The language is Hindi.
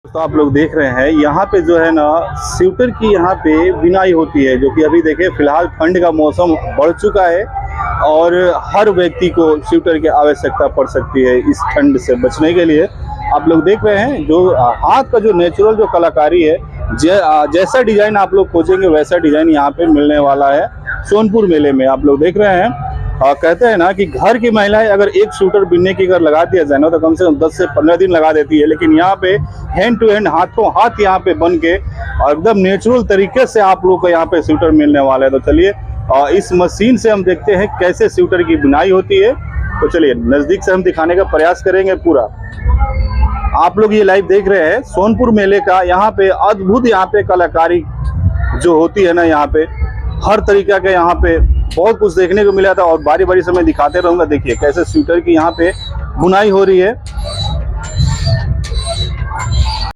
तो आप लोग देख रहे हैं यहाँ पे जो है ना स्वेटर की यहाँ पे बिनाई होती है, जो कि अभी देखिए फिलहाल ठंड का मौसम बढ़ चुका है और हर व्यक्ति को स्वेटर की आवश्यकता पड़ सकती है इस ठंड से बचने के लिए। आप लोग देख रहे हैं जो हाथ का जो नेचुरल जो कलाकारी है, जैसा डिजाइन आप लोग खोजेंगे वैसा डिजाइन यहाँ पे मिलने वाला है सोनपुर मेले में। आप लोग देख रहे हैं कहते हैं ना कि घर की महिलाएं अगर एक स्वेटर बिनने की अगर लगा दिया जाए ना तो कम से कम 10 से 15 दिन लगा देती है, लेकिन यहाँ पे हैंड टू हैंड हाथों हाथ यहाँ पे बन के और एकदम नेचुरल तरीके से आप लोग को यहाँ पे स्वेटर मिलने वाला है। तो चलिए इस मशीन से हम देखते हैं कैसे स्वेटर की बुनाई होती है। तो चलिए नजदीक से हम दिखाने का प्रयास करेंगे पूरा। आप लोग ये लाइव देख रहे हैं सोनपुर मेले का, यहाँ पे अद्भुत यहाँ पे कलाकारी जो होती है ना, यहाँ पे हर तरीका के यहाँ पे बहुत कुछ देखने को मिला था और बारी बारी से मैं दिखाते रहूंगा। देखिए कैसे स्वेटर की यहाँ पे बुनाई हो रही है।